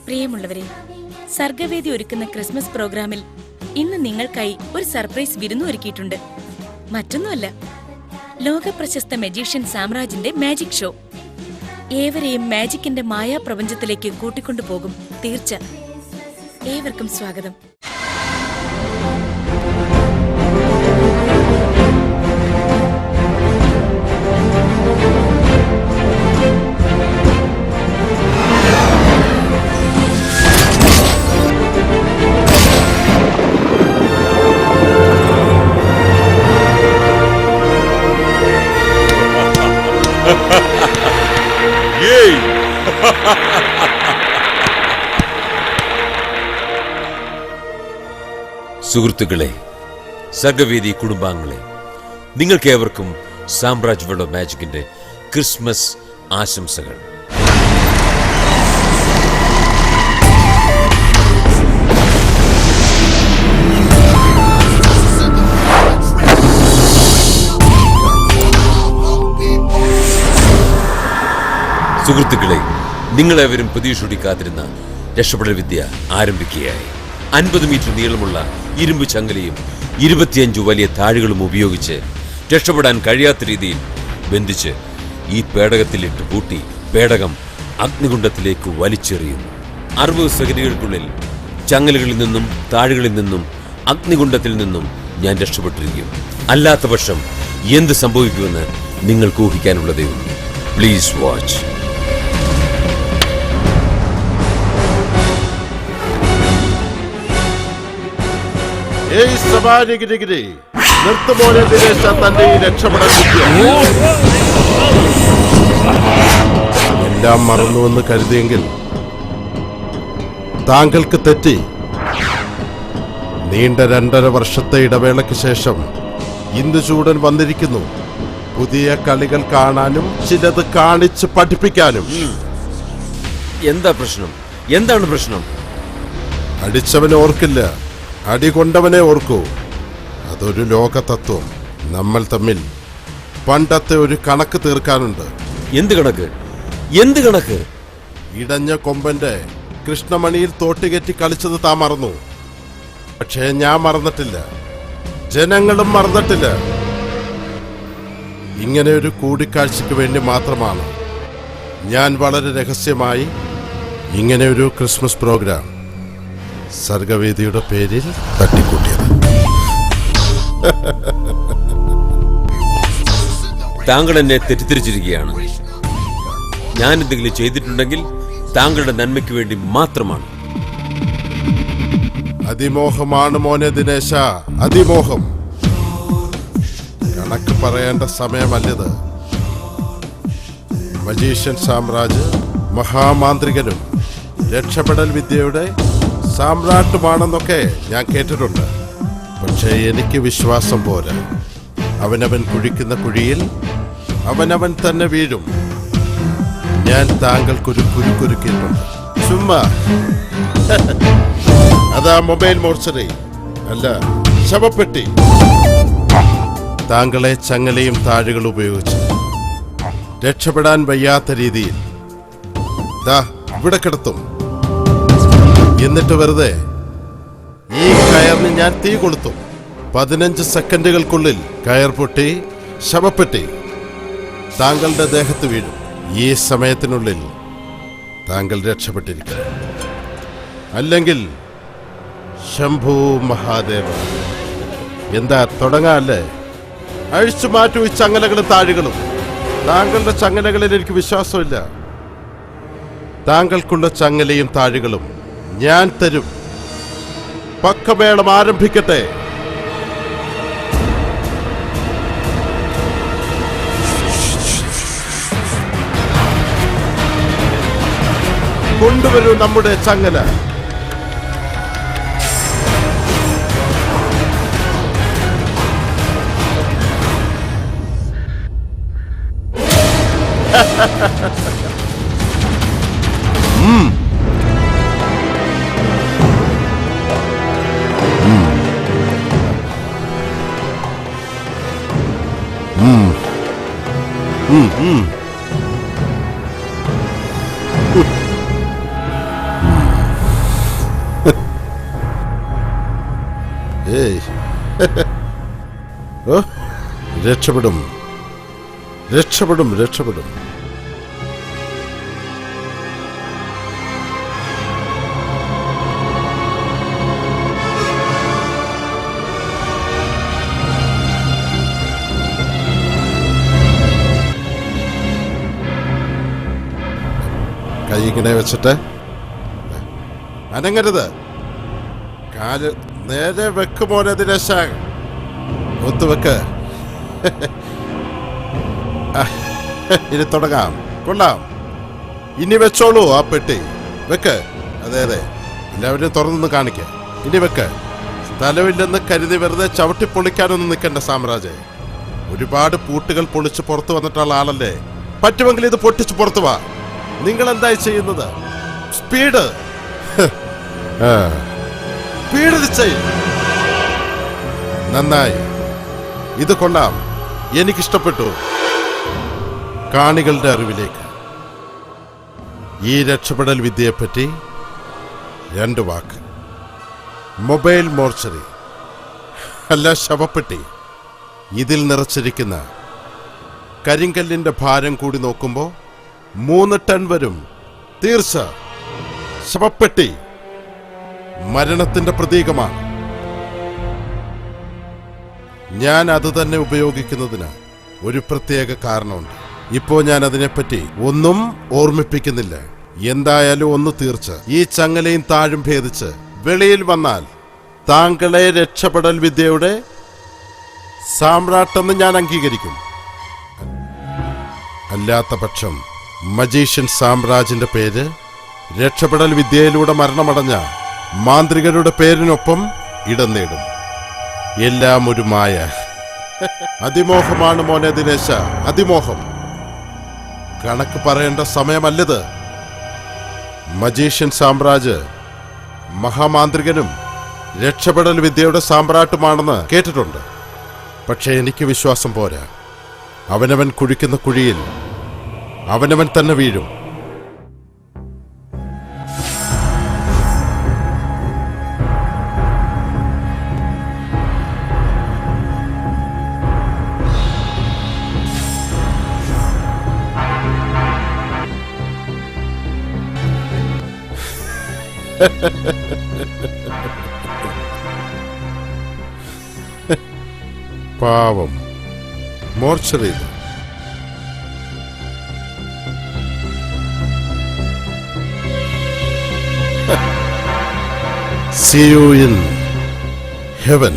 പ്രിയമുള്ളവരെ, സർഗവേദി ഒരുക്കുന്ന ക്രിസ്മസ് പ്രോഗ്രാമിൽ ഇന്ന് നിങ്ങൾക്കായി ഒരു സർപ്രൈസ് വിരുന്ന് ഒരുക്കിയിട്ടുണ്ട്. മറ്റൊന്നുമല്ല, ലോകപ്രശസ്ത മജീഷ്യൻ സാമ്രാജിന്റെ മാജിക് ഷോ. ഏവരെയും മാജിക്കിന്റെ മായാപ്രപഞ്ചത്തിലേക്ക് കൂട്ടിക്കൊണ്ടുപോകും. തീർച്ച. ഏവർക്കും സ്വാഗതം. സുഹൃത്തുക്കളെ, സർഗവേദി കുടുംബാംഗങ്ങളെ, നിങ്ങൾക്കേവർക്കും സാമ്രാജ് വേൾഡ് ഓഫ് മാജിക്കിന്റെ ക്രിസ്മസ് ആശംസകൾ. സുഹൃത്തുക്കളെ, നിങ്ങളേവരും പ്രതീക്ഷയോടെ കാത്തിരുന്ന രക്ഷപ്പെടൽ വിദ്യ ആരംഭിക്കുകയായി. 50 മീറ്റർ നീളമുള്ള ഇരുമ്പ് ചങ്ങലയും 25 വലിയ താഴുകളും ഉപയോഗിച്ച് രക്ഷപ്പെടാൻ കഴിയാത്ത രീതിയിൽ ബന്ധിച്ച് ഈ പേടകത്തിലിട്ട് പൂട്ടി പേടകം അഗ്നികുണ്ഡത്തിലേക്ക് വലിച്ചെറിയുന്നു. 60 സെക്കൻഡുകൾക്കുള്ളിൽ ചങ്ങലകളിൽ നിന്നും താഴുകളിൽ നിന്നും അഗ്നികുണ്ഡത്തിൽ നിന്നും ഞാൻ രക്ഷപ്പെട്ടിരിക്കും. അല്ലാത്ത പക്ഷം എന്ത് സംഭവിക്കുമെന്ന് നിങ്ങൾക്ക് ഊഹിക്കാനുള്ളതേ ഉള്ളൂ. Please watch. എല്ലാം മറന്നുവെന്ന് കരുതിയെങ്കിൽ താങ്കൾക്ക് തെറ്റി. നീണ്ട 2.5 വർഷത്തെ ഇടവേളയ്ക്ക് ശേഷം ഇന്ദുചൂടൻ വന്നിരിക്കുന്നു. പുതിയ കളികൾ കാണാനും ചിലത് കാണിച്ച് പഠിപ്പിക്കാനും. എന്താ പ്രശ്നം? എന്താണ് പ്രശ്നം? അടിച്ചവനെ ഓർക്കില്ല, അടികൊണ്ടവനെ ഓർക്കൂ. അതൊരു ലോക തത്വം. നമ്മൾ തമ്മിൽ പണ്ടത്തെ ഒരു കണക്ക് തീർക്കാനുണ്ട്. എന്ത് കണക്ക്? എന്ത് കണക്ക്? ഇടഞ്ഞ കൊമ്പന്റെ കൃഷ്ണമണിയിൽ തോട്ടുകെറ്റി കളിച്ചത് താൻ മറന്നു. പക്ഷേ ഞാൻ മറന്നിട്ടില്ല, ജനങ്ങളും മറന്നിട്ടില്ല. ഇങ്ങനെ ഒരു കൂടിക്കാഴ്ചയ്ക്ക് വേണ്ടി മാത്രമാണ് ഞാൻ വളരെ രഹസ്യമായി ഇങ്ങനെ ഒരു ക്രിസ്മസ് പ്രോഗ്രാം സർഗവേദിയുടെ പേരിൽ തട്ടിക്കൂട്ടിയത്. താങ്കൾ എന്നെ തെറ്റിദ്ധരിച്ചിരിക്കുകയാണ്. ഞാൻ എന്തെങ്കിലും ചെയ്തിട്ടുണ്ടെങ്കിൽ താങ്കളുടെ നന്മയ്ക്ക് വേണ്ടി മാത്രമാണ്. അതിമോഹമാണ് മോനെ ദിനേശ, അതിമോഹം. കണക്ക് പറയേണ്ട സമയമല്ലത്. മജീഷ്യൻ സാമ്രാജ് മഹാമാന്ത്രികനും രക്ഷപ്പെടൽ വിദ്യയുടെ സാമ്രാട്ടുമാണെന്നൊക്കെ ഞാൻ കേട്ടിട്ടുണ്ട്. പക്ഷേ എനിക്ക് വിശ്വാസം പോരാ. അവനവൻ കുഴിക്കുന്ന കുഴിയിൽ അവനവൻ തന്നെ വീഴും. ഞാൻ താങ്കൾക്കൊരു കുരുക്കുരുക്കിയിട്ടുണ്ട്. ചുമ്മാ അതാ മൊബൈൽ മോർച്ചറി അല്ല, ശവപ്പെട്ടി. താങ്കളെ ചങ്ങലയും താഴുകൾ ഉപയോഗിച്ച് രക്ഷപ്പെടാൻ വയ്യാത്ത രീതിയിൽ ദാ ഇവിടെ കിടത്തും. എന്നിട്ട് വെറുതെ ഈ കയറിന് ഞാൻ തീ കൊളുത്തും. 15 സെക്കൻഡുകൾക്കുള്ളിൽ കയർ പൊട്ടി ശവപ്പെട്ടി താങ്കളുടെ ദേഹത്ത് വീഴും. ഈ സമയത്തിനുള്ളിൽ താങ്കൾ രക്ഷപ്പെട്ടിരിക്കും. അല്ലെങ്കിൽ ശംഭു മഹാദേവ. എന്താ, തുടങ്ങാല്ലേ? അഴിച്ചു മാറ്റൂ ഈ ചങ്ങലകളും താഴുകളും. താങ്കളുടെ ചങ്ങലകളിൽ എനിക്ക് വിശ്വാസമില്ല. താങ്കൾക്കുള്ള ചങ്ങലയും താഴുകളും ഞാൻ തരും. പക്കമേളം ആരംഭിക്കട്ടെ. കൊണ്ടുവരൂ നമ്മുടെ ചങ്ങല. ഏയ് ഓ രക്ഷപ്പെടും രക്ഷപ്പെടും രക്ഷപ്പെടും. കൈ ഇങ്ങനെ വെച്ചിട്ട് അനങ്ങരുത്. കാല് നേരെ വെക്ക് മോനെ ദിനേശ, ഒത്തുവെക്ക്. ഇനി തുടങ്ങാം. കൊള്ളാം. ഇനി വെച്ചോളൂ ആ പെട്ടി. വെക്ക്. അതെ അതെ, എല്ലാവരും തുറന്നൊന്ന് കാണിക്ക. ഇനി വെക്ക്. സ്ഥലമില്ലെന്ന് കരുതി വെറുതെ ചവിട്ടി പൊളിക്കാനൊന്നും നിൽക്കണ്ട സാമ്രാജ്. ഒരുപാട് പൂട്ടുകൾ പൊളിച്ച് പുറത്തു വന്നിട്ടുള്ള ആളല്ലേ. പറ്റുമെങ്കിൽ ഇത് പൊട്ടിച്ച് പുറത്തു വാ. നിങ്ങൾ എന്തായി ചെയ്യുന്നത്? സ്പീഡ് സ്പീഡ് ചെയ്യും. നന്നായി, ഇത് കൊള്ളാം, എനിക്കിഷ്ടപ്പെട്ടു. കാണികളുടെ അറിവിലേക്ക് ഈ രക്ഷപ്പെടൽ വിദ്യയെപ്പറ്റി 2 വാക്ക്. മൊബൈൽ മോർച്ചറി അല്ല ശവപ്പെട്ടി. ഇതിൽ നിറച്ചിരിക്കുന്ന കരിങ്കല്ലിന്റെ ഭാരം കൂടി നോക്കുമ്പോൾ 3 ടൺ വരും. തീർച്ച. ശവപ്പെട്ടി മരണത്തിന്റെ പ്രതീകമാണ്. ഞാൻ അത് തന്നെ ഉപയോഗിക്കുന്നതിന് ഒരു പ്രത്യേക കാരണമുണ്ട്. ഇപ്പോ ഞാൻ അതിനെപ്പറ്റി ഒന്നും ഓർമ്മിപ്പിക്കുന്നില്ല. എന്തായാലും ഒന്ന് തീർച്ച. ഈ ചങ്ങലയും താഴും ഭേദിച്ച് വെളിയിൽ വന്നാൽ താങ്കളെ രക്ഷപ്പെടൽ വിദ്യയുടെ സാമ്രാട്ടെന്ന് ഞാൻ അംഗീകരിക്കും. അല്ലാത്ത പക്ഷം മജീഷ്യൻ സാമ്രാജിന്റെ പേര് രക്ഷപ്പെടൽ വിദ്യയിലൂടെ മരണമടഞ്ഞ മാന്ത്രികരുടെ പേരിനൊപ്പം ഇടം നേടും. എല്ലാം ഒരു മായ. അതിമോഹമാണ് മോനെ ദിനേശ, അതിമോഹം. കണക്ക് പറയേണ്ട സമയമല്ലത്. മജീഷ്യൻ സാമ്രാജ് മഹാമാന്ത്രികനും രക്ഷപ്പെടൽ വിദ്യയുടെ സാമ്രാട്ടുമാണെന്ന് കേട്ടിട്ടുണ്ട്. പക്ഷെ എനിക്ക് വിശ്വാസം പോരാ. അവനവൻ കുഴിക്കുന്ന കുഴിയിൽ അവനവൻ തന്നെ വീഴും. പാവം മോർച്ചറിയിൽ See you in heaven.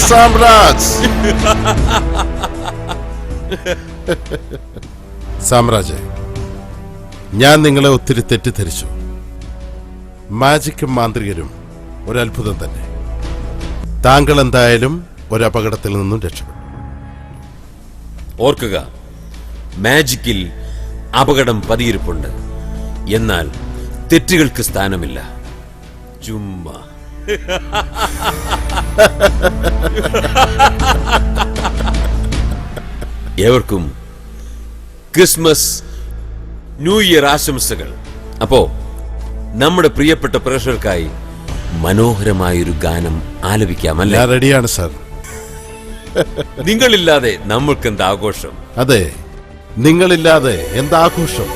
Samraj Samraj, ഞാൻ നിങ്ങളെ ഒത്തിരി തെറ്റിദ്ധരിച്ചു. മാജിക്കും മാന്ത്രികരും ഒരത്ഭുതം തന്നെ. താങ്കൾ എന്തായാലും ഒരപകടത്തിൽ നിന്നും രക്ഷപ്പെടും. ഓർക്കുക, മാജിക്കിൽ അപകടം പതിയിരിപ്പുണ്ട്. എന്നാൽ തെറ്റുകൾക്ക് സ്ഥാനമില്ല. ചുമ്മാ ഏവർക്കും ക്രിസ്മസ് ന്യൂ ഇയർ ആശംസകൾ. അപ്പോ നമ്മുടെ പ്രിയപ്പെട്ട പ്രേക്ഷകർക്കായി മനോഹരമായൊരു ഗാനം ആലപിക്കാമല്ലേ? റെഡിയാണ് സാർ. നിങ്ങളില്ലാതെ നമ്മൾക്കെന്ത് ആഘോഷം? അതെ, നിങ്ങളില്ലാതെ എന്താഘോഷം?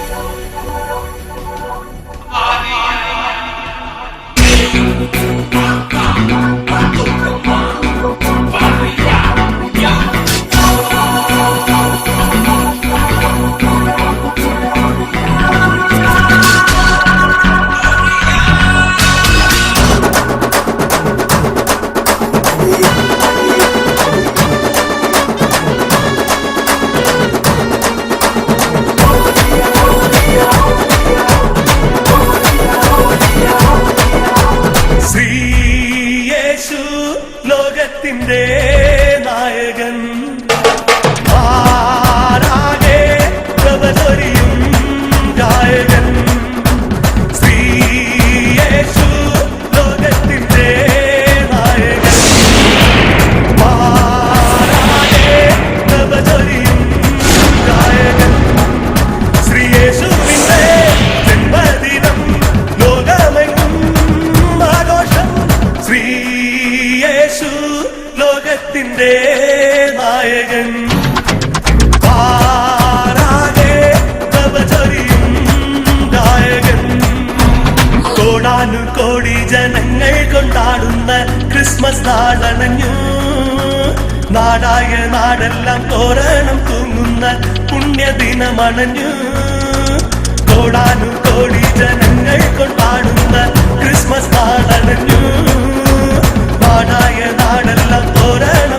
ലോകത്തിന്റെ നായകൻ ആരാകെ പ്രഭചൊരിയും ഗായകൻ ശ്രീയേശു ലോകത്തിന്റെ നായകൻ ആരാകെ പ്രഭചൊരിയും ഗായകൻ ശ്രീയേശുവിന്റെ ജന്മദിനം ലോകമെങ്ങും ആഘോഷം ശ്രീയേശു ലോകത്തിന്റെ നായകൻ ആരാകെ പ്രഭചൊരിയും ഗായകൻ കോടാനുകോടി ജനങ്ങൾ കൊണ്ടാടുന്ന ക്രിസ്മസ് നാളണഞ്ഞു നാടായ നാടെല്ലാം തോരണം തൂങ്ങുന്ന പുണ്യദിനമണഞ്ഞു കോടാനുകോടി ജനങ്ങൾ കൊണ്ടാടുന്ന ക്രിസ്മസ് നാളണഞ്ഞു നാടായ നാടെല്ലാം തോരണം